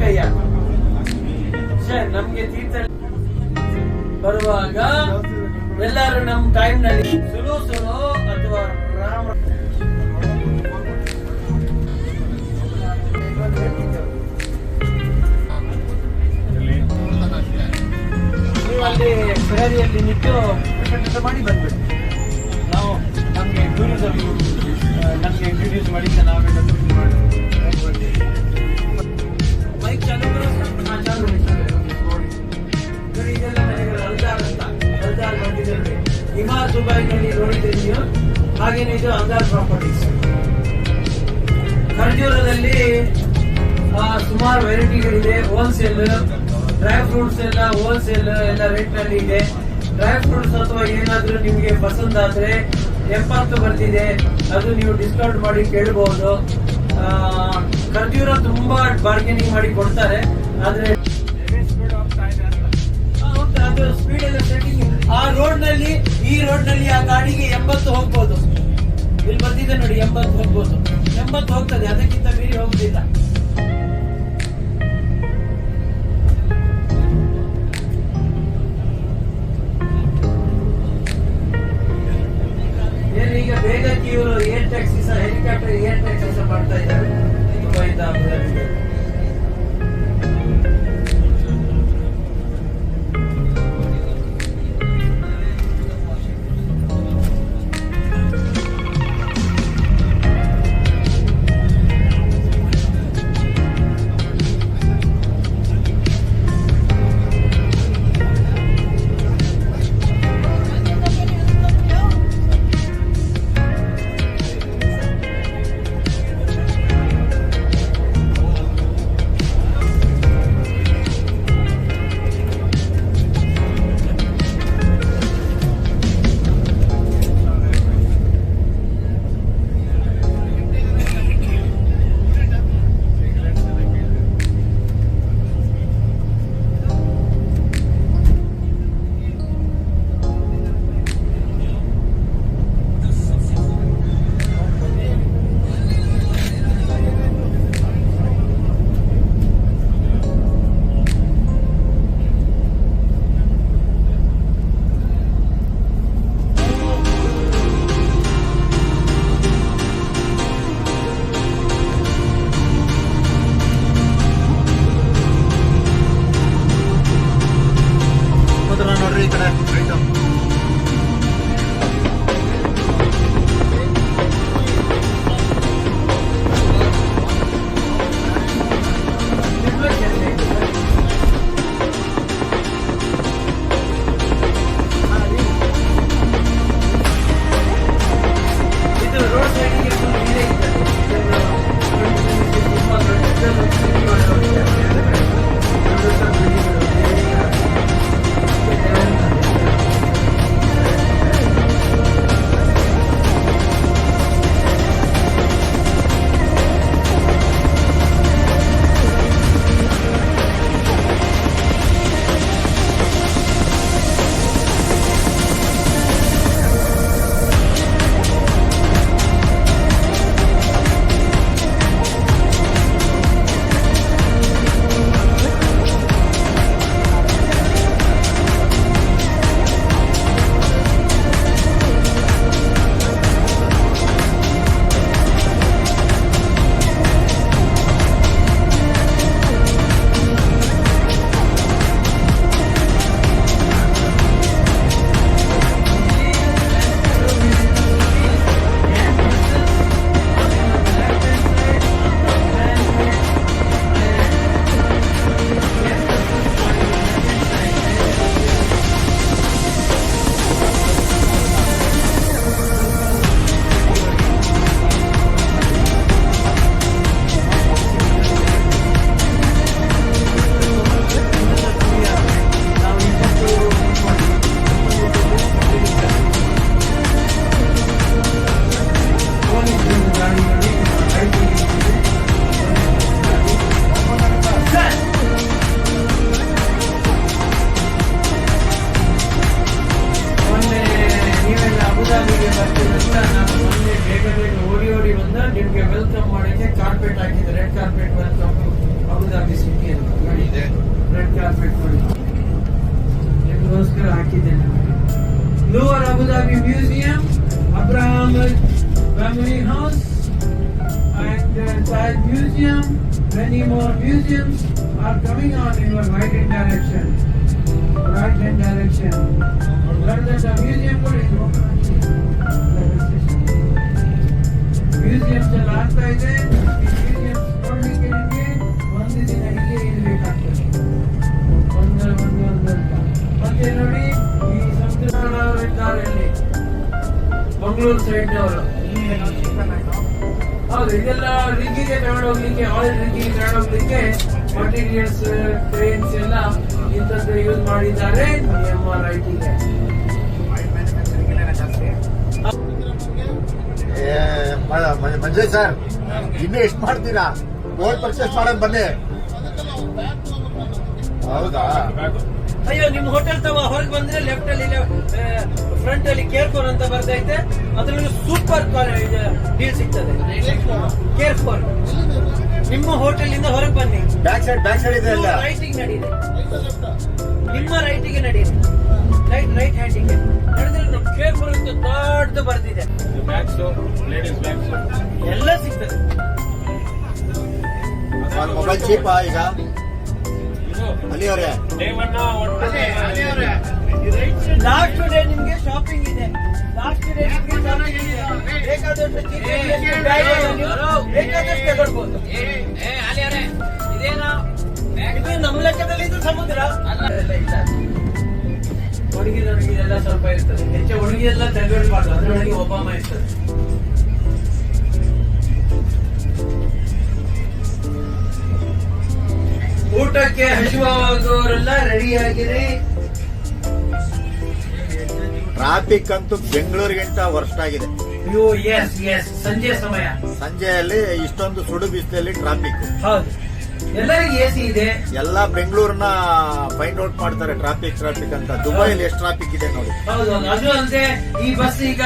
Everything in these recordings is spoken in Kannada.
ಕೈಯ ನಮ್ಗೆ ತೀರ್ಥಹಳ್ಳಿ ಬರುವಾಗ ಎಲ್ಲರೂ ನಮ್ಮ ಟೈಮ್ ನಲ್ಲಿ ಸುಲೋ ಅಥವಾ ರಾಮ ಅಲ್ಲಿ ಫೆರಾರಿಯಲ್ಲಿ ನಿಂತು ಮಾಡಿ ಬಂದ್ಬಿಟ್ಟು ನಾವು ನಮ್ಗೆ ಇಂಟ್ರೊಡ್ಯೂಸ್ ಮಾಡಿ ನಾವೆಲ್ಲ ಬೈಕ್ ಚಾಲು ಇದೆಲ್ಲ ಮನೆಗಳು ಅಲ್ದಾರ್ ಬಂದಿದ್ದೇವೆ ಹಿಮಾರ್ ದುಬೈನಲ್ಲಿ ನೋಡಿದ್ದೀರಿ ನೀವು. ಹಾಗೇನೆ ಇದು ಅಂದಾರ್ ಪ್ರಾಪರ್ಟೀಸ್ ಖರ್ಜೂರದಲ್ಲಿ ಸುಮಾರು ವೆರೈಟಿಗಳಿದೆ. ಹೋಲ್ಸೇಲ್ ಡ್ರೈ ಫ್ರೂಟ್ಸ್ ಎಲ್ಲ ಹೋಲ್ಸೇಲ್ ಎಲ್ಲ ರೇಟ್ ನಲ್ಲಿ ಇದೆ. ಡ್ರೈ ಫ್ರೂಟ್ಸ್ ಅಥವಾ ಏನಾದ್ರೂ ನಿಮ್ಗೆ ಪಸಂದ್ ಆದ್ರೆ 70 ಬರ್ತಿದೆ, ಅದು ನೀವು ಡಿಸ್ಕೌಂಟ್ ಮಾಡಿ ಕೇಳಬಹುದು. ಖರ್ಜೂರ ತುಂಬಾ ಬಾರ್ಗೇನಿಂಗ್ ಮಾಡಿ ಕೊಡ್ತಾರೆ, ಆದ್ರೆ ಅದು ಸ್ಪೀಡ್ ಎಲ್ಲ ಸೆಟ್ಟಿಂಗ್ ಆ ರೋಡ್ ನಲ್ಲಿ ಈ ರೋಡ್ ನಲ್ಲಿ ಆ ಗಾಡಿಗೆ 80 ಹೋಗ್ಬೋದು. ಇಲ್ಲಿ ಬಂದಿದೆ ನೋಡಿ 80 ಹೋಗ್ಬೋದು, 80 ಹೋಗ್ತದೆ, ಅದಕ್ಕಿಂತ ಮೀರಿ ಹೋಗುದಿಲ್ಲ. ಈಗ ಬೇಗಕ್ಕೆ ಇವರು air taxi helicopter air taxi ಮಾಡ್ತಾ ಇದ್ದಾರೆ ದುಬೈಯಿಂದ ಅಬುದಾಬಿಗೆ. ನಿಮ್ಗೆ ವೆಲ್ಕಮ್ ಮಾಡಿದ್ರೆ ಕಾರ್ಪೆಟ್ ಹಾಕಿದ್ರೆ red carpet welcome Abu Dhabi city ನಿಮಗೋಸ್ಕರ ಹಾಕಿದ್ದೇನೆ. Lower Abu Dhabi museum, Abraham family house and Taj Museum. Many more museums are coming on in your right hand direction. Right hand direction. Rather the museum ಕೂಡ ಇದೆ. Museums ಎಲ್ಲ ಆಗ್ತಾ ಇದೆ. ಈ museums ನೋಡ್ಲಿಕ್ಕೆ ನಿಮಗೆ ಒಂದು ದಿನ ಇಲ್ಲೇ ಇರಬೇಕಾಗ್ತದೆ. ಒಂದು ಮತ್ತೆ ನೋಡಿ ಈ ಸಂಸ್ಕೃತನವರು ಇದ್ದಾರೆ ಇಲ್ಲಿ ಮಂಗಳೂರು ಸೈಡ್ನವರು. ಹೌದು, ಇದೆಲ್ಲ ರಿಗ್ಗಿಗೆ ತಗೊಂಡೋಗ್ಲಿಕ್ಕೆ, ಆಯಿಲ್ ರಿಗ್ಗಿಗೆ ತಗೊಂಡೋಗ್ಲಿಕ್ಕೆ ಮಟೀರಿಯಲ್ಸ್, ಟ್ರೈನ್ಸ್ ಎಲ್ಲ ಇಂಥದ್ದು ಯೂಸ್ ಮಾಡಿದ್ದಾರೆ. MRITಗೆ ಮಂಜಯ್ ಸರ್, ಇನ್ನೂ ಎಷ್ಟು ಮಾಡ್ತೀರಾ? ಗೋಲ್ಡ್ ಪರ್ಚೇಸ್ ಮಾಡಕ್ ಬನ್ನಿ. ಹೌದಾ? ಅಯ್ಯೋ, ನಿಮ್ ಹೋಟೆಲ್ ತವ ಹೊರಗೆ ಬಂದ್ರೆ ಲೆಫ್ಟ್ ಅಲ್ಲಿ ಫ್ರಂಟ್ ಅಲ್ಲಿ ಕೇರ್ ಫೋರ್ ಅಂತ ಬರ್ತೈತೆ. ಅದ್ರಲ್ಲಿ ಸೂಪರ್ ಡೀಲ್ ಸಿಗ್ತದೆ. ಕೇರ್ ಫೋರ್ ನಿಮ್ಮ ಹೋಟೆಲ್ ಇಂದ ಹೊರಗೆ ಬನ್ನಿ. ಬ್ಯಾಕ್ ಸೈಡ್ ಇದೆ ಅಲ್ಲ, ರೈಟಿಂಗ್ ನಡೀರಿ. ನಿಮ್ಮ ರೈಟಿಗೆ ನಡೀರಿ. ರೈಟ್ ಹ್ಯಾಂಡಿಗೆ ನಡೆದ್ರೆ ಕೇರ್ ಫೋರ್ ಅಂತ ದೊಡ್ಡ ಬರ್ತಿದೆ. ಎಲ್ಲ ಸಿಗ್ತದೆ. ಮೊಬೈಲ್ ಚೀಪಾ ಈಗ ಅಲ್ಲಿಯವರೇ? ಲಾಸ್ಟ್ ಡೇ ನಿಮ್ಗೆ ಶಾಪಿಂಗ್ ಇದೆ. ಲಾಸ್ಟ್ ಡೇ ನಿಮ್ಗೆ ಶಾಪಿಂಗ್ ಇದೆ. ಬೇಕಾದಷ್ಟು ತಗೊಳ್ಬಹುದು. ಇದೇನಾ ಇದು ನಮ್ಮ ಲೆಕ್ಕದಲ್ಲಿ ಇದು ಸಮುದ್ರ ಅಲ್ಲ. ಇಲ್ಲ, ಹುಡುಗಿದೊಳಗಿದೆಲ್ಲ ಸ್ವಲ್ಪ ಇರ್ತದೆ. ಹೆಚ್ಚು ಹುಡುಗಿಯೆಲ್ಲ ತೆಗೆದುಬಾರ್ದು, ಅದರೊಳಗೆ ಒಬ್ಬಾಮ ಇರ್ತದೆ. ಊಟಕ್ಕೆ ಹಸಿವಾಗುವವರೆಲ್ಲ ರೆಡಿ ಆಗಿರಿ. ಟ್ರಾಫಿಕ್ ಅಂತೂ ಬೆಂಗಳೂರಿಗಿಂತ ವರ್ಸ್ಟ್ ಆಗಿದೆ. ಅಯ್ಯೋ, ಎಸ್ ಸಂಜೆ ಸಮಯ, ಸಂಜೆಯಲ್ಲಿ ಇಷ್ಟೊಂದು ಸುಡು ಬಿಸಿಲಲ್ಲಿ ಟ್ರಾಫಿಕ್. ಹೌದು, ಎಲ್ಲರಿಗೂ ಎಸಿ ಇದೆ. ಎಲ್ಲ ಬೆಂಗಳೂರನ್ನ ಫೈಂಡ್ ಔಟ್ ಮಾಡ್ತಾರೆ ಟ್ರಾಫಿಕ್ ಅಂತ. ದುಬೈಲಿ ಎಷ್ಟು ಟ್ರಾಫಿಕ್ ಇದೆ ನೋಡಿ. ಹೌದು, ಅದು ಅಂತೆ. ಈ ಬಸ್ ಈಗ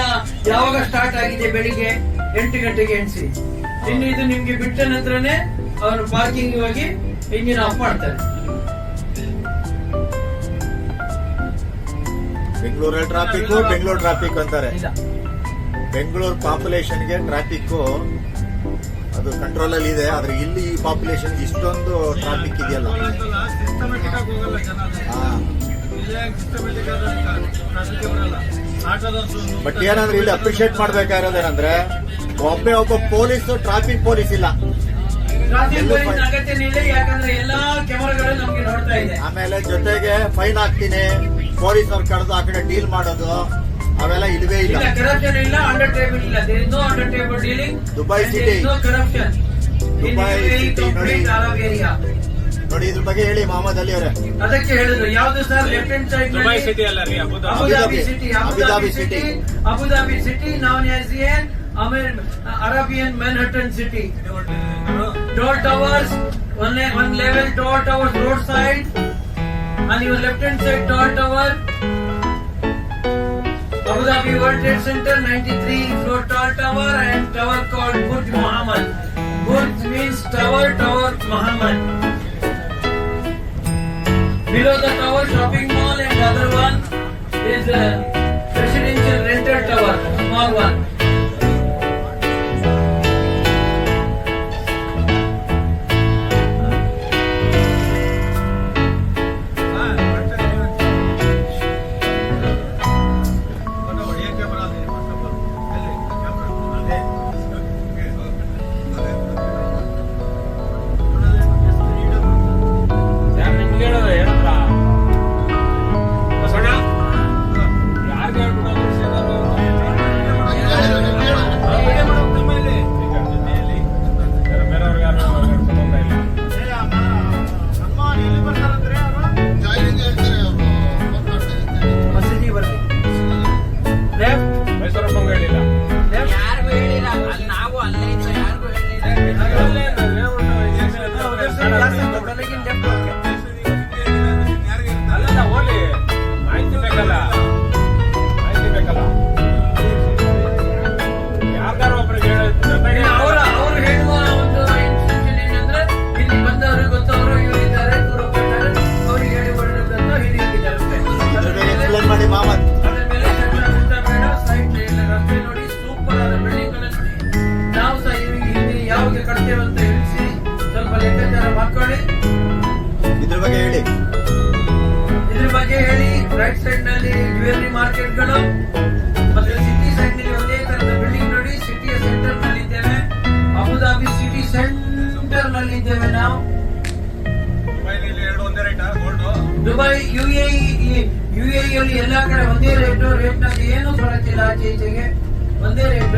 ಯಾವಾಗ ಸ್ಟಾರ್ಟ್ ಆಗಿದೆ? ಬೆಳಿಗ್ಗೆ 8 ಗಂಟೆಗೆ ಎಣಿಸಿ. ಇನ್ನು ಇದು ನಿಮ್ಗೆ ಬಿಟ್ಟ ನಂತರನೇ ಅವರು ಪಾರ್ಕಿಂಗ್ ಹೋಗಿ ಇಂಜಿನ್ ಆಫ್ ಮಾಡ್ತಾರೆ. ಬೆಂಗಳೂರಲ್ಲಿ ಬೆಂಗಳೂರು ಟ್ರಾಫಿಕ್ ಅಂತಾರೆ. ಬೆಂಗಳೂರು ಪಾಪ್ಯುಲೇಷನ್ಗೆ ಟ್ರಾಫಿಕ್ ಅದು ಕಂಟ್ರೋಲ್ ಅಲ್ಲಿ ಇದೆ. ಆದ್ರೆ ಇಲ್ಲಿ ಈ ಪಾಪ್ಯುಲೇಷನ್ ಇಷ್ಟೊಂದು ಟ್ರಾಫಿಕ್ ಇದೆಯಲ್ಲ. ಬಟ್ ಏನಂದ್ರೆ ಇಲ್ಲಿ ಅಪ್ರಿಶಿಯೇಟ್ ಮಾಡ್ಬೇಕಾಗಿರೋದೇನಂದ್ರೆ ಒಬ್ಬ ಪೊಲೀಸ್, ಟ್ರಾಫಿಕ್ ಪೊಲೀಸ್ ಇಲ್ಲ. ಅಗತ್ಯನೇ ಇಲ್ಲ, ಯಾಕಂದ್ರೆ ಎಲ್ಲಾ ಕ್ಯಾಮರಾಗಳು ನಮ್ಗೆ ನೋಡ್ತಾ ಇದೆ. ಆಮೇಲೆ ಜೊತೆಗೆ ಫೈನ್ ಹಾಕ್ತೀನಿ, ಪೊಲೀಸ್ ಅವ್ರು ಕರೆದು ಆ ಕಡೆ ಡೀಲ್ ಮಾಡೋದು ಅವೆಲ್ಲ ಇಲ್ವೇ ಇಲ್ಲ. ಕರಪ್ಷನ್ ಇಲ್ಲ, ಅಂಡರ್ ಟೇಬಲ್ ಇಲ್ಲ. There is no under table dealing. Dubai city, no corruption. Dubai city ನೋಡಿ. ನೋಡಿ, ಇದ್ರ ಬಗ್ಗೆ ಹೇಳಿ ಮೊಹಮ್ಮದ್ ಅಲಿ ಅವರೇ. ಅದಕ್ಕೆ ಹೇಳಿದ್ರು. ಯಾವ್ದು sir? Left hand side Dubai city ಅಲ್ಲ ರೀ, Abu Dhabi city known as the Arabian Manhattan city. Tall towers, one level tall towers roadside, and your left hand side tall tower. Abu Dhabi World Trade Center 93 floor tall tower and tower called Burj Muhammad. Burj means tower Muhammad. Below the tower shopping mall, and the other one is a residential rental tower, small one. ಬರ್ತೇವೆ ಅಂತ ಹೇಳಿಸಿ ಸ್ವಲ್ಪ ಲೆಕ್ಕಾಚಾರ ಮಾಡ್ಕೊಳ್ಳಿ. ಇದ್ರ ಬಗ್ಗೆ ಹೇಳಿ. ಇದ್ರ ಬಗ್ಗೆ ಹೇಳಿ. ರೈಟ್ ಸೈಡ್ ನಲ್ಲಿ ಜ್ಯುವೆಲ್ಲರಿ ಮಾರ್ಕೆಟ್ಗಳು, ಮತ್ತೆ ಸಿಟಿ ಸೈಡ್ ನಲ್ಲಿ ಒಂದೇ ತರದ ಬಿಲ್ಡಿಂಗ್ ನೋಡಿ. ಸಿಟಿಯ ಸೆಂಟರ್ ನಲ್ಲಿ ಇದ್ದೇವೆ. ಅಬುದಾಬಿ ಸಿಟಿ ಸೆಂಟರ್ ನಲ್ಲಿ ಇದ್ದೇವೆ ನಾವು. ದುಬೈ ಯುಎಇ ಅಲ್ಲಿ ಎಲ್ಲಾ ಕಡೆ ಒಂದೇ ರೇಟ್. ರೇಟ್ ನಲ್ಲಿ ಏನು ಫರಕ್ ಇಲ್ಲ. ಆಚೆ ಈಚೆಗೆ ಒಂದೇ ರೇಟ್.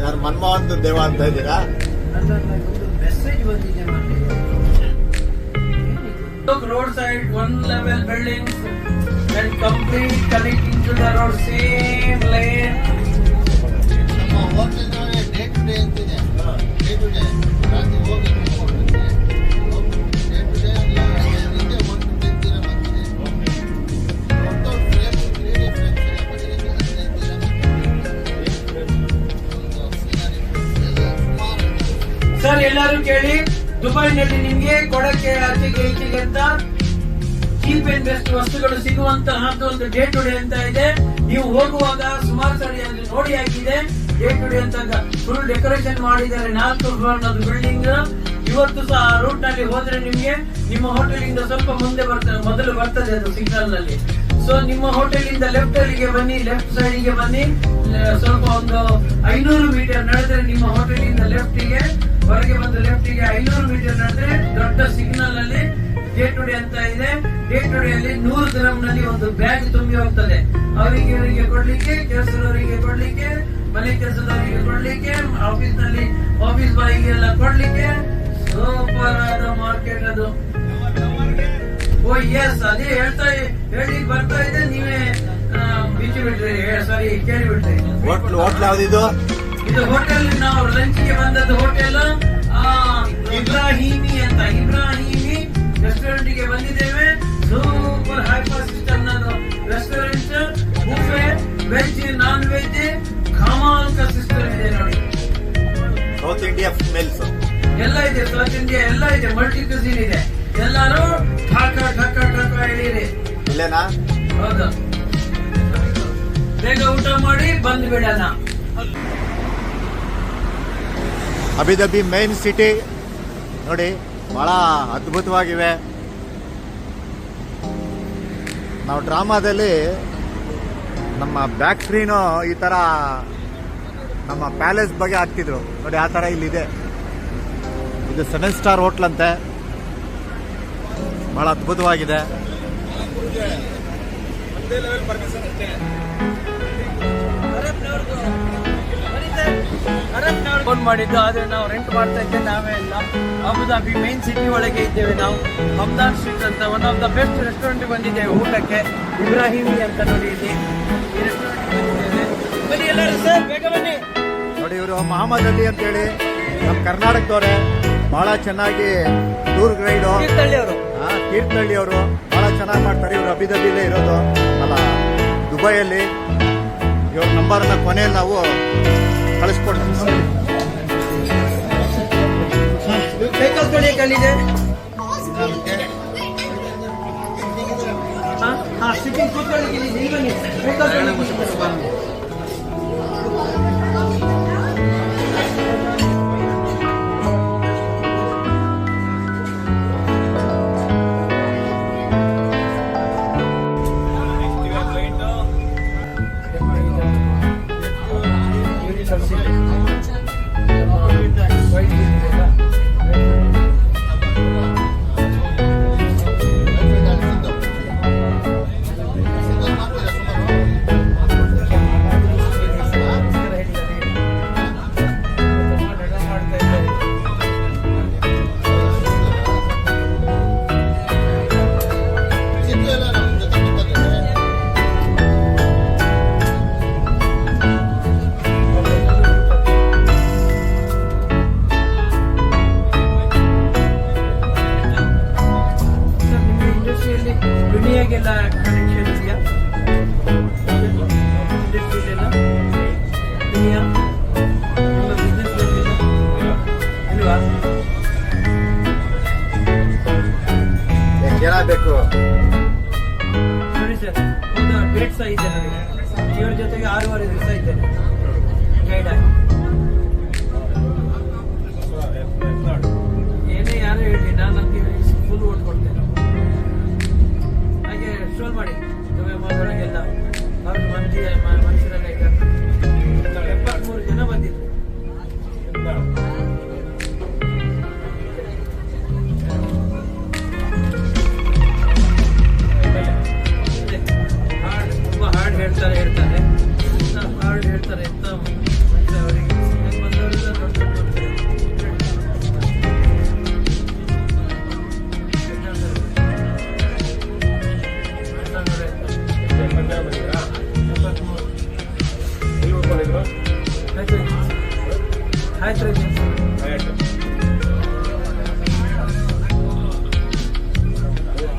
ಯಾರು ಮನಮೋಹನ್ ದೇವ ಅಂತ ಇದ್ದೀರಾ? ಮೆಸೇಜ್ ಬಂದಿದೆ. Road side 1 level buildings and complete connecting to the road, same lane. Sir ಎಲ್ಲರೂ ಕೇಳಿ, ದುಬೈನಲ್ಲಿ ನಿಮ್ಗೆ ಕೊಡಕ್ಕೆ ಆಚೆಗೆ ಈಚೆಗೆ ಅಂತ ಚೀಪ್ ಅಂಡ್ ಬೆಸ್ಟ್ ವಸ್ತುಗಳು ಸಿಗುವಂತಹ ಒಂದು ಡೇ ಟು ಡೇ ಅಂತ ಇದೆ. ನೀವು ಹೋಗುವಾಗ ಸುಮಾರು ಸರಿ ಅಲ್ಲಿ ನೋಡಿ ಆಗಿದೆ. ಡೇ ಟು ಡೇ ಅಂತ ಫುಲ್ ಡೆಕೋರೇಷನ್ ಮಾಡಿದ್ದಾರೆ. 4 ಫ್ಲೋರ್ ಬಿಲ್ಡಿಂಗ್. ಇವತ್ತು ಸಹ ಆ ರೂಟ್ ನಲ್ಲಿ ಹೋದ್ರೆ ನಿಮ್ಗೆ ನಿಮ್ಮ ಹೋಟೆಲ್ ಇಂದ ಸ್ವಲ್ಪ ಮುಂದೆ ಮೊದಲು ಬರ್ತದೆ ಅದು ಸಿಗ್ನಲ್ ನಲ್ಲಿ. ಸೊ ನಿಮ್ಮ ಹೋಟೆಲ್ ಇಂದ ಲೆಫ್ಟ್ ಅಲ್ಲಿಗೆ ಬನ್ನಿ, ಲೆಫ್ಟ್ ಸೈಡ್ ಗೆ ಬನ್ನಿ. ಸ್ವಲ್ಪ ಒಂದು 500 ಮೀಟರ್ ನಡೆದ್ರೆ ನಿಮ್ಮ ಹೋಟೆಲ್ ಇಂದ ಲೆಫ್ಟ್ ಗೆ ಹೊರಗೆ ಬಂದು ಲೆಫ್ಟ್ ಗೆ 500 ಮೀಟರ್ ನಡೆದ್ರೆ ದೊಡ್ಡ ಸಿಗ್ನಲ್ ಅಲ್ಲಿ ಡೇ ಟು ಡೇ ಅಂತ ಇದೆ. ಡೇ ಟು ಡೇ ಅಲ್ಲಿ 100 dirham ನಲ್ಲಿ ಒಂದು ಬ್ಯಾಗ್ ತುಂಬಿ ಹೋಗ್ತದೆ. ಅವರಿಗೆ ಇವರಿಗೆ ಕೊಡ್ಲಿಕ್ಕೆ, ಕೆಲಸದವರಿಗೆ ಕೊಡ್ಲಿಕ್ಕೆ, ಮನೆ ಕೆಲಸದವರಿಗೆ ಕೊಡ್ಲಿಕ್ಕೆ, ಆಫೀಸ್ ನಲ್ಲಿ ಆಫೀಸ್ ಬಾಯಿಗೆ ಎಲ್ಲ ಕೊಡ್ಲಿಕ್ಕೆ ಸೂಪರ್ ಆದ ಮಾರ್ಕೆಟ್ ಅದು. ಓ ಎಸ್, ಅದೇ ಹೇಳಿ ಬರ್ತಾ ಇದೆ. ನೀವೇ ಬಿಚ್ಚಿ ಬಿಟ್ರಿ, ಸಾರಿ ಕೇಳಿ ಬಿಟ್ರಿ. ಹೋಟ್ಲ್ ಯಾವ್ದಿದು? ಇದು ಹೋಟೆಲ್. ನಾವು ಲಂಚ್ಗೆ ಬಂದದ್ದು ಹೋಟೆಲ್ ಇಬ್ರಾಹಿಮಿ ಅಂತ. ಇಬ್ರಾಹಿಮಿ ರೆಸ್ಟೋರೆಂಟ್ ಗೆ ಬಂದಿದ್ದೇವೆ. Super hyper system restaurant. Buffet, veg, non veg, ಕಮಾಲ್ ಕಾ ಸಿಸ್ಟಮ್ ಇದೆ ನೋಡಿ. ಸೌತ್ ಇಂಡಿಯಾ ಮೆಲ್ಸ್ ಎಲ್ಲ ಇದೆ. ಸೌತ್ ಇಂಡಿಯಾ ಎಲ್ಲ ಇದೆ. ಮಲ್ಟಿ ಕ್ಯೂಸಿನ್ ಇದೆ. ಎಲ್ಲರೂ ಠಾಕ ಠಾಕ ಠಾಕ ಹೇಳಿರಿ. ಇಲ್ಲೇನಾ? ಹೌದು. ಬೇಗ ಊಟ ಮಾಡಿ ಬಂದ್ ಬಿಡೋಣ. ಅಬುದಾಬಿ ಮೈನ್ ಸಿಟಿ ನೋಡಿ, ಬಹಳ ಅದ್ಭುತವಾಗಿವೆ. ನಾವು ಡ್ರಾಮಾದಲ್ಲಿ ನಮ್ಮ ಬ್ಯಾಕ್ ಸ್ಕ್ರೀನು ಈ ತರ ನಮ್ಮ ಪ್ಯಾಲೇಸ್ ಬಗ್ಗೆ ಹಾಕ್ತಿದ್ರು ನೋಡಿ. ಆ ತರ ಇಲ್ಲಿದೆ. ಇದು 7 ಸ್ಟಾರ್ ಹೋಟ್ಲ್ ಅಂತೆ. ಬಹಳ ಅದ್ಭುತವಾಗಿದೆ. ಫೋನ್ ಮಾಡಿದ್ದು, ಆದ್ರೆ ನಾವು ರೆಂಟ್ ಮಾಡ್ತಾ ಇದ್ದೇವೆ ನಾವೇ ಇಲ್ಲ. ಅಬುದಾಬಿ ಮೈನ್ ಸಿಟಿ ಒಳಗೆ ಇದ್ದೇವೆ ನಾವು. ಹಮ್ದಾನ್ ಸ್ಟ್ರೀಟ್ ಅಂತ one of the best restaurant ಬಂದಿದ್ದೇವೆ ಊಟಕ್ಕೆ. ಇಬ್ರಾಹಿಮಿ ಅಂತ ನೋಡಿ ಇಲ್ಲಿ ಈ ರೆಸ್ಟೋರೆಂಟ್ ಬಂದಿದ್ದೇವೆ. ಬನ್ನಿ ಎಲ್ಲರೂ ಸರ್, ಬೇಗ ಬನ್ನಿ. ನೋಡಿ, ಇವರು ಮಹಮ್ಮದ್ ಅಲಿ ಅಂತ ಹೇಳಿ ನಮ್ಮ ಕರ್ನಾಟಕದವರೇ. ಬಹಳ ಚೆನ್ನಾಗಿ ಟೂರ್ ಗೈಡ್ ತೀರ್ಥಹಳ್ಳಿ ಅವರು. ತೀರ್ಥಹಳ್ಳಿ ಅವರು ಬಹಳ ಚೆನ್ನಾಗಿ ಮಾಡ್ತಾರೆ. ಇವರು ಅಬುದಾಬಿಲೇ ಇರೋದು ಅಲ್ಲ, ದುಬೈಯಲ್ಲಿ. ಇವ್ರ ನಂಬರ್ನ ಕೊನೆಯಲ್ಲಿ ನಾವು ಕಳಿಸ್ಕೊಡ್ತೀವಿ. ಸೈಕಲ್ ತೊಳಿಯಲ್ಲಿದೆ. ಸಿಟ್ಟಿಂಗ್ ಕೂತ್ಕೊಳ್ಳಿ. ದುನಿಯಾಗೆಲ್ಲ ಕನೆಕ್ಷನ್ ಇದೆಯಾ? ಇಂಡಸ್ಟ್ರಿಯಲ್ಲ ದುನಿಯಾ ನಿಮ್ಮ ಬಿಸ್ನೆಸ್ ಇಲ್ವಾ? ಏನಾಗಬೇಕು ನೋಡಿ ಸರ್, ಒಂದು ಡೇಟ್ ಸಹ ಇದೆ ನನಗೆ. ಇವ್ರ ಜೊತೆಗೆ 6.5 ದಿವಸ ಇದ್ದೇನೆ ಗೈಡ್ ಆಗಿ. ಏನೇ ಯಾರು ಹೇಳಿ ನಾನು ಫುಲ್ ಓಟ್ ಕೊಡ್ತೇನೆ. ಹಾಗೆ ಶೋಲ್ ಮಾಡಿ ಎಲ್ಲ ಅವ್ರ ಮನುಷ್ಯರೆಲ್ಲ ಈಗ 73 ಜನ ಬಂದಿದ್ರು. ತುಂಬಾ ಹಾರ್ಡ್ ಹೇಳ್ತಾರೆ ಹಾರ್ಡ್ ಹೇಳ್ತಾರೆ ಅಂತ ಅವರಿಗೆ ಬಂದವರೆಲ್ಲ ದೊಡ್ಡ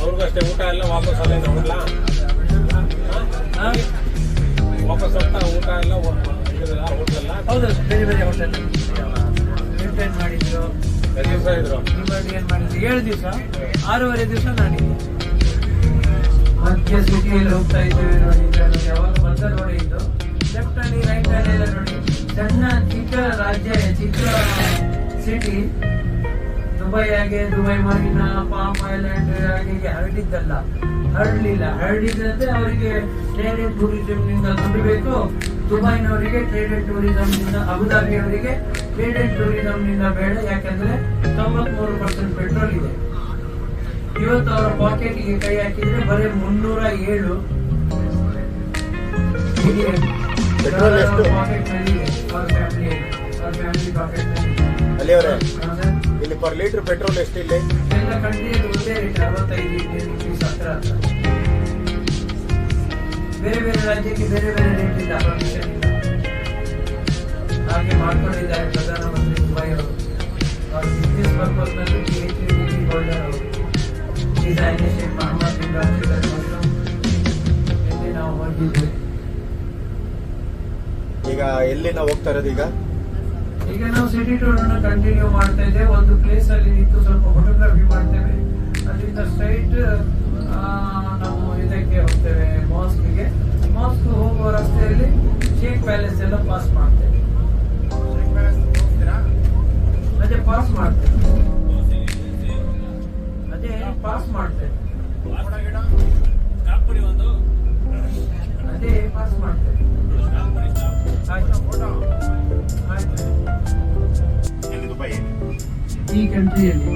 ಅವ್ರಿಗಷ್ಟೇ ಊಟ ಎಲ್ಲ ವಾಪಸ್ ಅಲ್ಲಿಂದ ಹೋಗ್ಲಾ? ವಾಪಸ್ ಹೋಗ್ತಾ ಊಟ ಎಲ್ಲ ಹೋಟೆಲ್ಲ? ಹೌದು, ಬೇರೆ ಬೇರೆ ಹೋಟೆಲ್ ಮೇಂಟೈನ್ ಮಾಡಿದ್ರು. ಎಷ್ಟು ದಿವಸ ಇದ್ರು? ಏನ್ ಮಾಡಿದ್ರು 7 ದಿವಸ, 6.5 ದಿವಸ ನಾನಿದ್ದೆ. ಮಧ್ಯ ಸಿಟಿಯಲ್ಲಿ ಹೋಗ್ತಾ ಇದ್ದೇವೆ ನೋಡಿ. ಯಾವಾಗ ಬಂದ ನೋಡಿ, ಇದು ಲೆಫ್ಟ್ ಹ್ಯಾಂಡ್ ರೈಟ್ ಹ್ಯಾಂಡ್ ಎಲ್ಲ ನೋಡಿ. ಸಣ್ಣ ಚಿಕ್ಕ ರಾಜ್ಯ, ಚಿಕ್ಕ ಸಿಟಿ. ದುಬೈ ಹಾಗೆ ದುಬೈ ಮರೀನಾ, ಪಾಮ್ ಐಲ್ಯಾಂಡ್ ಹಾಗೆ ಹರಡಿದ್ದಲ್ಲ, ಹರಡಿದ್ರೆ ಅವರಿಗೆ ಟ್ರೇಡ್ ಅಂಡ್ ಟೂರಿಸಂ ನಿಂದ ದುಡ್ಡು ಬೇಕು. ದುಬೈನವರಿಗೆ ಟ್ರೇಡ್ ಅಂಡ್ ಟೂರಿಸಂ ನಿಂದ, ಅಬುದಾಬಿಯವರಿಗೆ ಟ್ರೇಡ್ ಅಂಡ್ ಟೂರಿಸಂ ನಿಂದ ಬೇಡ. ಯಾಕಂದ್ರೆ 93% ಪೆಟ್ರೋಲ್ ಇದೆ. ಇವತ್ತು ಅವರ ಪಾಕೆಟ್ಗೆ ಕೈ ಹಾಕಿದ್ರೆ ಬರೀ 307 ಪೆಟ್ರೋಲ್ ಎಷ್ಟು? ಪಾಕೆಟ್ ನಲ್ಲಿ ಇದೆ. ಅವ್ರ ಫ್ಯಾಮಿಲಿ ಪಾಕೆಟ್ ನಲ್ಲಿ. ಅಲ್ಲಿ ಅವರೇ ಇಲ್ಲಿ ಪರ್ ಲೀಟರ್ ಪೆಟ್ರೋಲ್ ಎಷ್ಟು ಇಲ್ಲಿ? ಎಲ್ಲ ಕಂಟ್ರಿಯಲ್ಲಿ ಒಂದೇ ರೇಟ್ 65 rupees ಹತ್ರ. ಬೇರೆ ಬೇರೆ ರಾಜ್ಯಕ್ಕೆ ಬೇರೆ ಬೇರೆ ರೇಟ್ ಇಲ್ಲ, ಪರ್ಮಿಷನ್ ಇಲ್ಲ. ಹಾಗೆ ಮಾಡ್ಕೊಂಡಿದ್ದಾರೆ ಪ್ರಧಾನಮಂತ್ರಿ ದುಬೈ ಅವರು. ಅವ್ರ ಬಿಸ್ನೆಸ್ ಪರ್ಪಸ್ ನಲ್ಲಿ PhD ಡಿಗ್ರಿ ಹೋಲ್ಡರ್ ಅವರು. ಡಿಸೈನರ್ ಶೇಖ್ ಮೊಹಮ್ಮದ್ ಬಿನ್ ರಾಶಿದ್ ಅಲ್ ಮಕ್ತೂಮ್ ಇಲ್ಲಿ ನಾವು ಹೋಗಿದ್ವಿ. ಈಗ ಎಲ್ಲಿ ನಾವು ಹೋಗ್ತಾ ಇರೋದು? ಈಗ ನಾವು ಸಿಟಿ ಟೂರ್ ಅನ್ನು ಕಂಟಿನ್ಯೂ ಮಾಡ್ತಾ ಇದ್ದೇವೆ. ಒಂದು ಪ್ಲೇಸ್ ಅಲ್ಲಿ ನಿಂತು ಸ್ವಲ್ಪ ಫೋಟೋಗ್ರಫಿ ಮಾಡ್ತೇವೆ. ಅಲ್ಲಿಂದ ಸ್ಟ್ರೈಟ್ ನಾವು ಇದಕ್ಕೆ ಹೋಗ್ತೇವೆ, ಮಾಸ್ಕ್ಗೆ. ಮಾಸ್ಕ್ ಹೋಗುವ ರಸ್ತೆಯಲ್ಲಿ ಶೇಖ್ ಪ್ಯಾಲೇಸ್ ಎಲ್ಲ ಪಾಸ್ ಮಾಡ್ತೇವೆ. ಅದೇ ಪಾಸ್ ಮಾಡ್ತೇವೆ, ಅದೇ ಪಾಸ್ ಮಾಡ್ತೇವೆ, ಅದೇ ಪಾಸ್ ಮಾಡ್ತೇವೆ. ಆಯ್ತು. ಈ ಕಂಟ್ರಿಯಲ್ಲಿ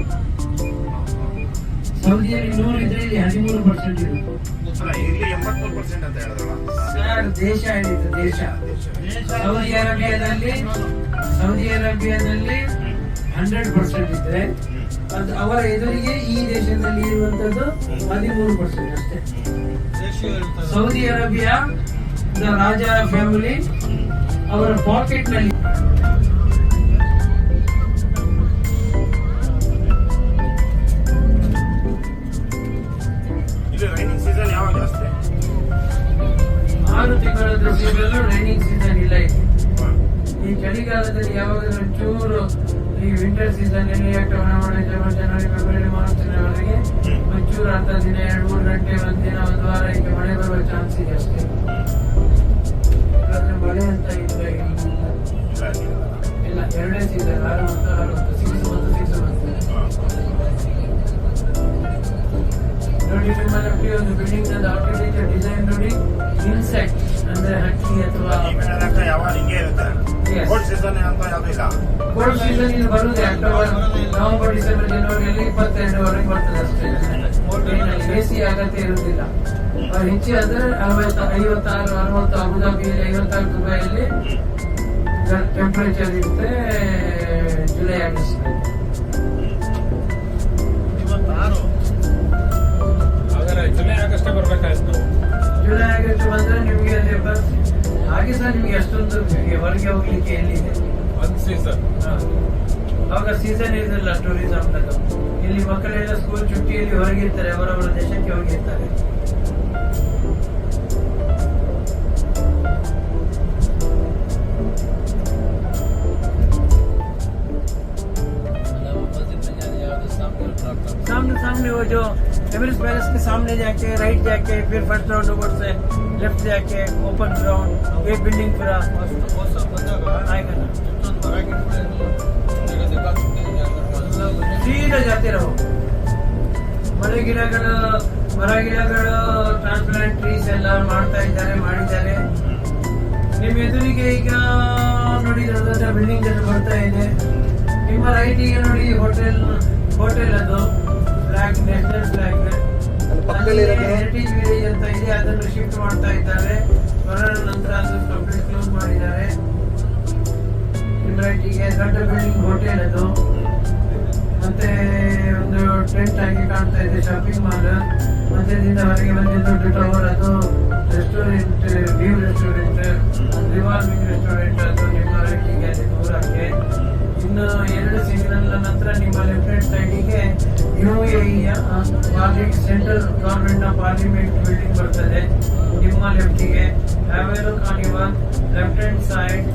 ಸೌದಿಯಲ್ಲಿ 100 ಇದ್ರೆ ಇಲ್ಲಿ 13% ಇರುತ್ತೆ. ಸರ್, ದೇಶ ಹೇಳಿದ್ದು ದೇಶ. ಸೌದಿ ಅರೇಬಿಯಾದಲ್ಲಿ 100% ಇದ್ರೆ ಅದು ಅವರ ಎದುರಿಗೆ ಈ ದೇಶದಲ್ಲಿ ಇರುವಂತದ್ದು 13% ಅಷ್ಟೇ. ಸೌದಿ ಅರೇಬಿಯಾ ರಾಜ ಫ್ಯಾಮಿಲಿ ಅವರ ಪಾಕೆಟ್ ನಲ್ಲಿ ರೈನಿಂಗ್ ಸೀಸನ್ ಯಾವಾಗ ಜಾಸ್ತಿ? 6 ತಿಂಗಳದ್ದು ಸೀಸನ್ ರೈನಿಂಗ್ ಸೀಸನ್ ಇಲ್ಲ ಇಲ್ಲಿ. ಈ ಚಳಿಗಾಲದಲ್ಲಿ ಯಾವಾಗ ಒಂಚೂರು ಈ ವಿಂಟರ್ ಸೀಸನ್ ಅಲ್ಲಿ ಅಕ್ಟೋಬರ್ ಜನವರಿ ಫೆಬ್ರವರಿ ಮಾರ್ಚ್ನವರೆಗೆ ಒಂಚೂರು ಅರ್ಧ ದಿನ 2-3 ಗಂಟೆ, ಒಂದು ದಿನ, ಒಂದು ವಾರ ಹೀಗೆ ಮಳೆ ಬರುವ ಚಾನ್ಸ್ ಇದೆ ಅಷ್ಟೇ. ಮಳೆ ಅಂತ ಇದ್ರೆ ಇಲ್ಲ. 2ನೇ ಸೀಸನ್ 6 ಮತ್ತು 6 ನೋಡಿ. ನಿಮ್ಮಲ್ಲಿ ಒಂದು ಬಿಲ್ಡಿಂಗ್ ಆರ್ಕಿಟೆಕ್ಚರ್ ಡಿಸೈನ್ ನೋಡಿ. ಇನ್ಸೆಕ್ಟ್ ಅಂದ್ರೆ ಹಕ್ಕಿ ಅಥವಾ ಕೋಲ್ಡ್ ಸೀಸನ್ ಇದು ಬರುವುದೇ ಅಕ್ಟೋಬರ್, ನವೆಂಬರ್, ಡಿಸೆಂಬರ್, ಜನವರಿಯಲ್ಲಿ 22ವರೆಗೆ ಬರ್ತದೆ ಅಷ್ಟೇ. AC ಅಗತ್ಯ ಇರುವುದಿಲ್ಲ. ಹೆಚ್ಚು ಅಂದ್ರೆ 56, 60 ಅಬುದಾಬಿಯಲ್ಲಿ, 56 ದುಬೈಯಲ್ಲಿ ಟೆಂಪರೇಚರ್ ಇರುತ್ತೆ. ಜುಲೈ ಆಗಸ್ಟ್ ಜುಲೈ ಆಗಸ್ಟ್ ಬರ್ಬೇಕಾಯ್ತು. ಜುಲೈ ಆಗಸ್ಟ್ ಬಂದ್ರೆ ನಿಮ್ಗೆ ಹಾಗೆ ಸಹ ನಿಮ್ಗೆ ಅಷ್ಟೊಂದು ಹೊರಗೆ ಹೋಗ್ಲಿಕ್ಕೆ ಎಲ್ಲಿದೆ ಒಂದು ಸೀಸನ್. ಆವಾಗ ಸೀಸನ್ ಇರಲಿಲ್ಲ ಟೂರಿಸಂನದು. ಇಲ್ಲಿ ಮಕ್ಕಳೆಲ್ಲ ಸ್ಕೂಲ್ ಚುಟ್ಟಿಯಲ್ಲಿ ಹೊರಗಿರ್ತಾರೆ, ಅವರವರ ದೇಶಕ್ಕೆ ಹೋಗಿರ್ತಾರೆ. सामने वो जो एवरेस्ट पैलेस के सामने जाके राइट जाके फिर फर्स्ट राउंड ऊपर से ಲೆಫ್ಟ್ ಜಾಕೆ ಓಪನ್ ಗ್ರೌಂಡ್ ये बिल्डिंग पूरा सीधा जाते रहो ಮರ ಗಿಡಗಳು ಟ್ರಾನ್ಸ್ಪ್ಲಾಂಟ್ ಟ್ರೀಸ್ ಎಲ್ಲ ಮಾಡಿದ್ದಾರೆ ನಿಮ್ಮ ಎದುರಿಗೆ ಈಗ ನೋಡಿ ದೊಡ್ಡ ಬಿಲ್ಡಿಂಗ್ ಎಲ್ಲ ಬರ್ತಾ ಇದೆ. ನಿಮ್ಮ ರೈಟಿಗೆ ನೋಡಿ ಹೋಟೆಲ್ ಅದು flag national flag heritage village ಅಂತ ಇದೆ, ಅದನ್ನು ಶಿಫ್ಟ್ ಮಾಡ್ತಾ ಇದ್ದಾರೆ. ಬರೋಣ ನಂತರ ಅದು ಕಂಪ್ಲೀಟ್ ಕ್ಲೋಸ್ ಮಾಡಿದ್ದಾರೆ. ನಿಮ್ಮ ರೈಟಿಗೆ ದೊಡ್ಡ ಬಿಲ್ಡಿಂಗ್ ಹೋಟೆಲ್ ಅದು, ಮತ್ತೆ ಒಂದು ಟೆಂಟ್ ಆಗಿ ಕಾಣ್ತಾ ಇದೆ ಶಾಪಿಂಗ್ ಮಾಲ್. ಮಧ್ಯದಿಂದ ಹೊರಗೆ ಬಂದ ದೊಡ್ಡ ಟವರ್ ಅದು restaurant, view restaurant, revolving restaurant ಅದು ನಿಮ್ಮ ರೈಟಿಗೆ ಅಲ್ಲಿ ದೂರಕ್ಕೆ. ಇನ್ನು 2 ಸಿಗ್ನಲ್ ನಂತರ ನಿಮ್ಮ ಲೆಫ್ಟ್ ಹ್ಯಾಂಡ್ ಸೈಡಿಗೆ UAE ಸೆಂಟ್ರಲ್ ಗವರ್ಮೆಂಟ್ ನ ಪಾರ್ಲಿಮೆಂಟ್ ಬಿಲ್ಡಿಂಗ್ ಬರ್ತದೆ. ನಿಮ್ಮ ಲೆಫ್ಟಿಗೆ ಹ್ಯಾವ್ ಕಾಣಿವ left hand side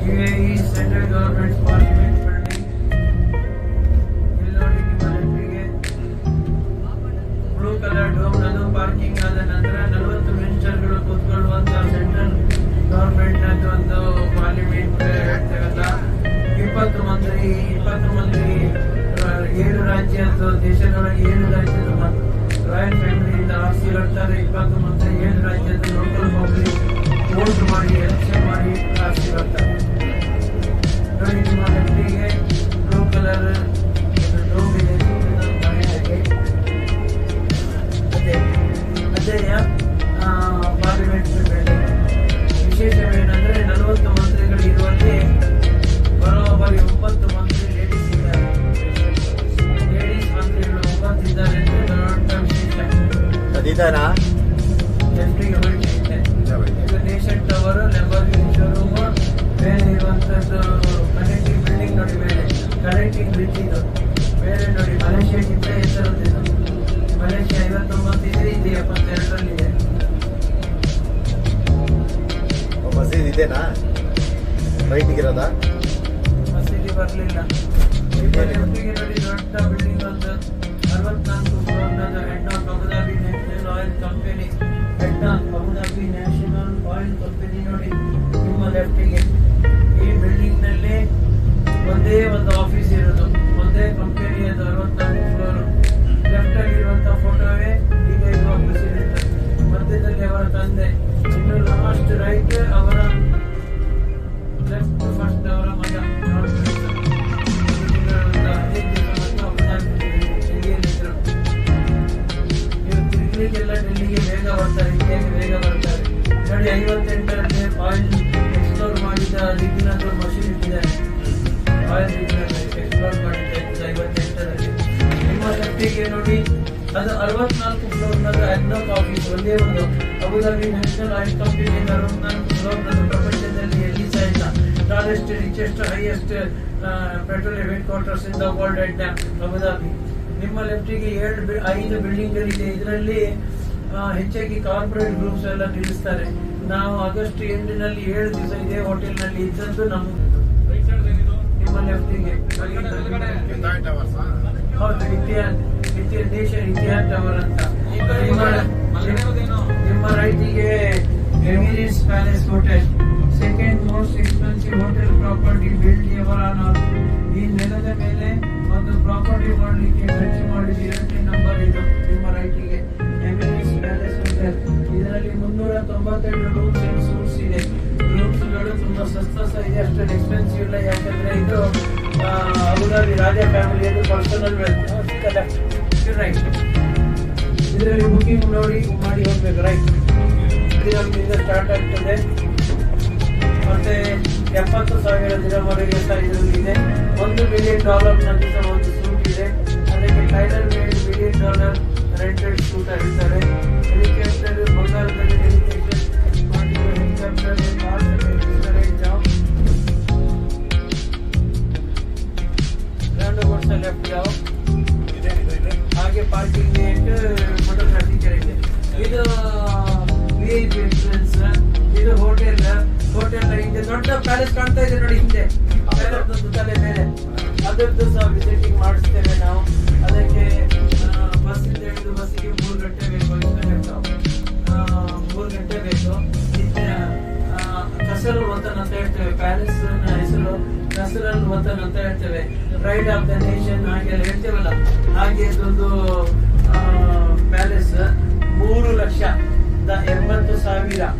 UAE central government parliament building. ಇಲ್ಲಿ ನೋಡಿ ನಿಮ್ಮ ಲೆಫ್ಟಿಗೆ ಬ್ಲೂ ಕಲರ್ ಡೋಮ್, ಅದು ಪಾರ್ಕಿಂಗ್. ಆದ ನಂತರ 40 ಮಿನಿಸ್ಟರ್ಗಳು ಕೂತ್ಕೊಳ್ಳುವಂತ ಸೆಂಟ್ರಲ್ ಗವರ್ಮೆಂಟ್ ನದ್ದು ಒಂದು ಪಾರ್ಲಿಮೆಂಟ್ ಹೇಳ್ತೇವಲ್ಲ. 20 ಮಂದಿ 7 ರಾಜ್ಯದ ದೇಶದೊಳಗೆ 7 ರಾಜ್ಯದ ರಾಯಲ್ ಫ್ಯಾಮಿಲಿಯಿಂದ ಆರಿಸಿರ್ತಾರೆ. 20 ಮಂದಿ 7 ರಾಜ್ಯದ ಲೋಕಲ್ ಪಬ್ಲಿಕ್ ವೋಟ್ ಮಾಡಿ ಎಲೆಕ್ಷನ್ ಮಾಡಿ ಆರಿಸಿರ್ತಾರೆ. ನೋಡಿ ನಿಮ್ಮ ಲೆಫ್ಟಿಗೆ ಬ್ಲೂ ಕಲರ್ ಡೋಮ್ ಇದೆ. ಅದೇ ಪಾರ್ಲಿಮೆಂಟ್ ಬಿಲ್ಡಿಂಗ್. ವಿಶೇಷವೇನೆಂದ್ರೆ 40 ಮಂತ್ರಿಗಳು ಇರುವಲ್ಲಿ ಬರೋಬ್ಬರಿ 9 ಮಂತ್ರಿ ಲೇಡೀಸ್ ಇದ್ದಾರೆ. ಲೇಡೀಸ್ ಮಂತ್ರಿಗಳು 9 ಇದ್ದಾರೆ ಅಂತ ದೊಡ್ಡ ವಿಶೇಷ. ಅದಿದ್ದಾರಾ? ಲೆಫ್ಟಿಗೆ ಹೊರಟಿದೆ. ಇದು ನೇಷನ್ ಟವರ್, ಲೆಂಬರ್ಗಿನಿ ಶೋರೂಮ್, ಮೇಲೆ ಇರುವಂತದ್ದು ಕನೆಕ್ಟಿಂಗ್ ಬಿಲ್ಡಿಂಗ್ ನೋಡಿ, ಮೇಲೆ ಕನೆಕ್ಟಿಂಗ್ ಬ್ರಿಡ್ಜ್ ಇದು. ಮೇಲೆ ನೋಡಿ ಮಲೇಷಿಯಾಗಿಂತ ಎತ್ತರದಿದೆ. ಮಲೇಷಿಯಾ 59 ಇದೆ, ಇದು 72ರಲ್ಲಿದೆ. ಮಸೀದ್ ಇದೆನಾ ರೈಟಿಗಿರೋದಾ? ಮಸೀದಿ ಬರಲಿಲ್ಲ. ಲೆಫ್ಟಿಗೆ ನೋಡಿ ದೊಡ್ಡ ಬಿಲ್ಡಿಂಗ್ ಒಂದು 64 ಫ್ಲೋರ್ನದು ADNOC Abu Dhabi national oil company. ADNOC Abu Dhabi national oil company ನೋಡಿ ನಿಮ್ಮ ಲೆಫ್ಟಿಗೆ. ಈ ಬಿಲ್ಡಿಂಗ್ ನಲ್ಲಿ ಒಂದೇ ಒಂದು ಆಫೀಸ್ ಇರೋದು, ಒಂದೇ ಕಂಪನಿಯದು 64 ಫ್ಲೋರ್. ಲೆಫ್ಟ್ ಅಲ್ಲಿ ಇರುವಂತಹ ಫೋಟೋವೇ ಈಗ ಇರುವ ಪ್ರೆಸಿಡೆಂಟ್, ಮಧ್ಯದಲ್ಲಿ ಅವರ ತಂದೆ, ಇನ್ನು ಲಾಸ್ಟ್ ರೈಟ್ ಅವರ ಲೆಫ್ಟ್ ಫಸ್ಟ್ ಅವರ ಮಗ. ತಿರುಗಲಿಕ್ಕೆಲ್ಲ ಡೆಲ್ಲಿಗೆ ಬೇಗ ಬರ್ತಾರೆ, ಇಂಡಿಯಾಗೆ ಬೇಗ ಬರ್ತಾರೆ. ನೋಡಿ 58ರಲ್ಲಿ ಆಯಿಲ್ ಎಕ್ಸ್ಪ್ಲೋರ್ ಮಾಡಿದ ರಿಗ್ನದು ಮಷೀನ್ ಇಟ್ಟಿದ್ದಾರೆ. ಆಯಿಲ್ ರಿಗ್ನರ್ ಎಕ್ಸ್ಪ್ಲೋರ್ ಮಾಡಿದ್ದೆ 58ರಲ್ಲಿ. ನಿಮ್ಮ ಲೆಫ್ಟಿಗೆ ನೋಡಿ ಅದು 64 ಫ್ಲೋರ್ನದು ಅಡ್ನಾಕ್ ಆಫೀಸ್, ಒಂದೇ ಒಂದು ಅಬುದಾಬಿ ನ್ಯಾಷನಲ್ ಆಯಿಲ್ ಕಂಪನಿ 64 ಫ್ಲೋರ್ನದು. ಪ್ರಪಂಚದಲ್ಲಿ ಎಲ್ಲಿ ಸಹ ಇಲ್ಲ. Tallest, richest, highest petroleum head quarters in the world at Abu Dhabi. ನಿಮ್ಮ ಲೆಫ್ಟಿಗೆ 5 ಬಿಲ್ಡಿಂಗ್ಗಳಿದೆ. ಇದರಲ್ಲಿ ಹೆಚ್ಚಾಗಿ ಕಾರ್ಪೊರೇಟ್ ಗ್ರೂಪ್ಸ್ ಎಲ್ಲ ನಿಲ್ಲಿಸ್ತಾರೆ. ನಾವು ಆಗಸ್ಟ್ ಎಂಡಿನಲ್ಲಿ 7 ದಿವಸ ಇದೇ ಹೋಟೆಲ್ನಲ್ಲಿ ಇದ್ದದ್ದು. ನಿಮ್ಮ ಲೆಫ್ಟಿಗೆ ಹೌದು, ಇತಿಹಾಸ್ ಟವರ್ ಅಂತ. ನಿಮ್ಮ ರೈಟಿಗೆ Emirates Palace hotel, second most expensive hotel property build ever on earth. ಈ ನೆಲದ ಮೇಲೆ ಒಂದು ಪ್ರಾಪರ್ಟಿ ಮಾಡಲಿಕ್ಕೆ ಖರ್ಚು ಮಾಡಿದ 2ನೇ ನಂಬರ್ ಇದು. ನಿಮ್ಮ ರೈಟಿಗೆ ಎಮಿರೇಟ್ಸ್ ಪ್ಯಾಲೇಸ್ ಹೋಟೆಲ್. ಇದರಲ್ಲಿ 392 ರೂಮ್ಸ್ ಅಂಡ್ ಸೂಟ್ಸ್ ಇದೆ. ರೂಮ್ಸ್ಗಳು ತುಂಬಾ ಸಸ್ತಾ ಇದೆ, ಅಷ್ಟೊಂದು ಎಕ್ಸ್ಪೆನ್ಸಿವ್ ಇಲ್ಲ. ಯಾಕಂದ್ರೆ ಇದು ಅಬುದಾಬಿ ರಾಜ ಫ್ಯಾಮಿಲಿಯದು ಪರ್ಸನಲ್ ರೈಟ್. ಇದರಲ್ಲಿ ಬುಕಿಂಗ್ ನೋಡಿ ಮಾಡಿ ಹೋಗ್ಬೇಕು. ರೈಟ್ ದಿನದಿಂದ ಸ್ಟಾರ್ಟ್ ಆಗ್ತದೆ. ಮತ್ತೆ 70,000 ದಿನವರೆಗೆ ಸಹ ಇದರಲ್ಲಿ ಇದೆ. $1 ಮಿಲಿಯನ್ ನಲ್ಲಿ ಸಹ ಒಂದು ಸೂಟ್ ಇದೆ. ಅದಕ್ಕೆ tailor made $1 million rented suit ಹೇಳ್ತಾರೆ. ಹೆಲಿಕಾಪ್ಟರ್, ಬಂಗಾರದಲ್ಲಿ ಹೆಲಿಕಾಪ್ಟರ್ ಮಾಡಿರುವ helicopter, job grand overs left job ಹಾಗೆ ಪಾರ್ಕಿಂಗ್ ಫೋಟೋಗ್ರಫಿ ಇದೆ. ಇದು VIP ಎಂಟ್ರೆನ್ಸ್. ಇದು ಹೋಟೆಲ್. ಹಿಂದೆ ದೊಡ್ಡ ಪ್ಯಾಲೇಸ್ ಕಾಣ್ತಾ ಇದೆ ನೋಡಿ, ಹಿಂದೆ ತಲೆ ಮೇಲೆ. ಅದರದ್ದು ಸಹ ವಿಸಿಟಿಂಗ್ ಮಾಡಿಸ್ತೇವೆ ನಾವು. ಅದಕ್ಕೆ ಬಸ್ಸಿಂದ ಹಿಡಿದು ಬಸ್ಸಿಗೆ 3 ಗಂಟೆ ಬೇಕು. 3 ಗಂಟೆ ಬೇಕು. ಅಂತ ಹೇಳ್ತೇವೆ. ಪ್ಯಾಲೇಸ್ ಹೆಸರು ನಸರಲ್ ವತನ್ ಅಂತ ಹೇಳ್ತೇವೆ. ಪ್ರೈಡ್ ಆಫ್ ದ ನೇಷನ್ ಹಾಗೆಲ್ಲ ಹೇಳ್ತೇವಲ್ಲ, ಹಾಗೆ ಇದೊಂದು ಪ್ಯಾಲೇಸ್ 3,80,000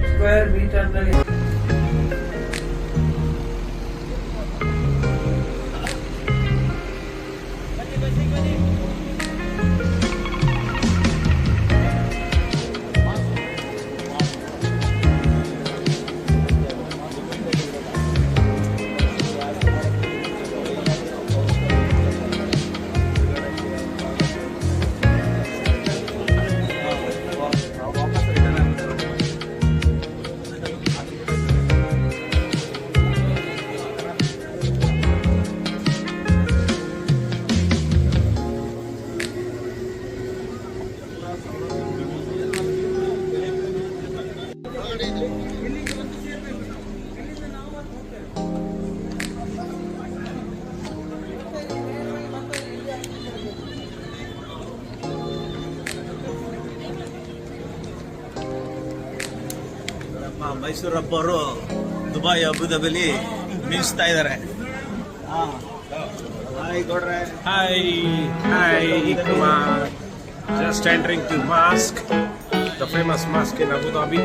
ಸ್ಕ್ವೇರ್ ಮೀಟರ್ ನಲ್ಲಿ. ಮೈಸೂರು ಹಬ್ಬ ಅವರು ದುಬೈ ಅಬುದಾಬಿಲಿ ಮೀನಿಸ್ತಾ ಇದ್ದಾರೆ. Hi, Kumar. Just entering to Mosque, the famous mosque in Abu Dhabi.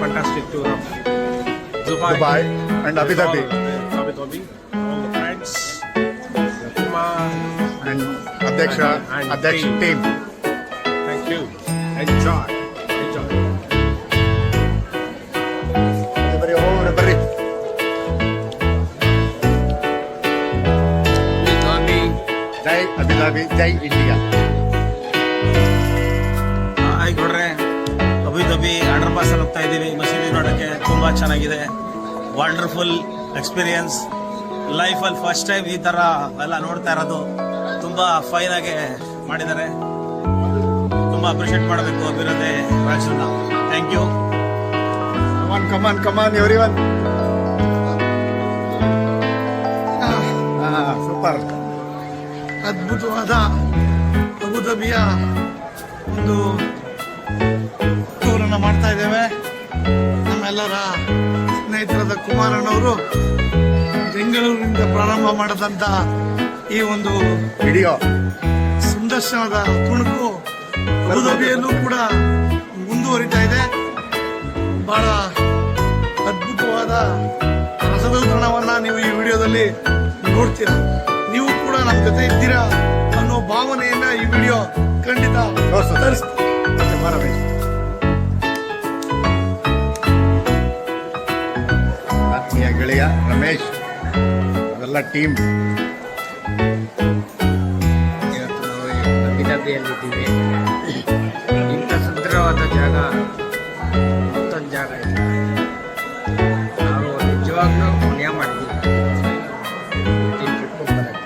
Fantastic tour of Dubai and Abu Dhabi Abu Dhabi. All the friends, Kumar and Adyaksha team. Thank you. Enjoy. ಬರ್ರಿ. ಜೈ ಅಬುದಾಬಿ, ಜೈ ಇಂಡಿಯಾ. ಹಾಯ್ ಕೊಡ್ರೆ, ಅಬುದಾಬಿ ಅಂಡರ್ ಪಾಸ್ ಅಲ್ಲಿ ಹೋಗ್ತಾ ಇದ್ದೀವಿ. ಮಸೀದಿ ನೋಡೋಕ್ಕೆ ತುಂಬಾ ಚೆನ್ನಾಗಿದೆ. Wonderful experience. ಲೈಫಲ್ಲಿ ಫಸ್ಟ್ ಟೈಮ್ ಈ ತರ ಎಲ್ಲ ನೋಡ್ತಾ ಇರೋದು. ತುಂಬಾ ಫೈನ್ ಆಗಿ ಮಾಡಿದ್ದಾರೆ. ತುಂಬಾ ಅಪ್ರಿಷಿಯೇಟ್ ಮಾಡಬೇಕು ಅಭಿವೃದ್ಧಿ ರಾಜ್ಯನ. Thank you. Come on, everyone. Super. ಅದ್ಭುತವಾದ ಅಬುದಾಬಿಯ ಒಂದು ಟೂರನ್ನು ಮಾಡ್ತಾ ಇದ್ದೇವೆ. ನಮ್ಮೆಲ್ಲರ ಸ್ನೇಹಿತರಾದ ಕುಮಾರಣ್ಣವರು ಬೆಂಗಳೂರಿನಿಂದ ಪ್ರಾರಂಭ ಮಾಡಿದಂಥ ಈ ಒಂದು ವಿಡಿಯೋ ಸಂದರ್ಶನದ ತುಣುಕು ಅಬುದಾಬಿಯಲ್ಲೂ ಕೂಡ ಮುಂದುವರಿತಾ ಇದೆ. ಬಹಳ ಅದ್ಭುತವಾದ ರಸದೌತಣವನ್ನ ನೀವು ಈ ವಿಡಿಯೋದಲ್ಲಿ ನೋಡ್ತೀರಾ. ನೀವು ಕೂಡ ನಮ್ಮ ಜೊತೆ ಇದ್ದೀರಾ ಅನ್ನೋ ಭಾವನೆಯನ್ನ ಈ ವಿಡಿಯೋ ಖಂಡಿತ ಆತ್ಮೀಯ ಗೆಳೆಯ ರಮೇಶ್, ಅದೆಲ್ಲ ಟೀಮ್. ಇವತ್ತು ನಾವು ಅಬುದಾಬಿಯಲ್ಲಿದ್ದೀವಿ. ಇಂಥ ಸುಂದರವಾದ ಜಾಗ ಮತ್ತೊಂದು ಜಾಗ ಇದೆ. ನಾವು ನಿಜವಾಗ್ಲೂ ಪುಣ್ಯ ಮಾಡಿದ್ದೀವಿ ಈ ಟ್ರಿಪ್ ಬರೋಕ್ಕೆ.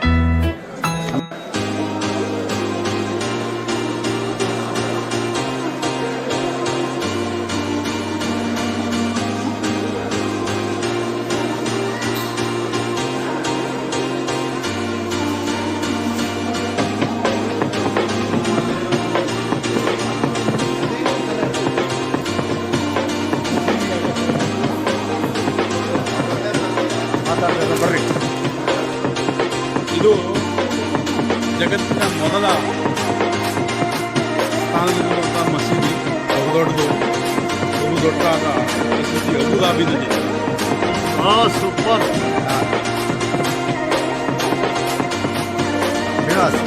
ಬರ್ರಿ. ಇದು ಜಗತ್ತಿನ ಮೊದಲ ಸ್ಥಾನದಲ್ಲಿರುವಂತಹ ಮಸೀದಿ. ಬಹುದೊಡ್ಡದು, ಬಹುದೊಡ್ಡಾದ ಮಸೀದಿ ಅಬುದಾಬಿನಲ್ಲಿ. ಸೂಪರ್. ಶ್ರೀನಿವಾಸ್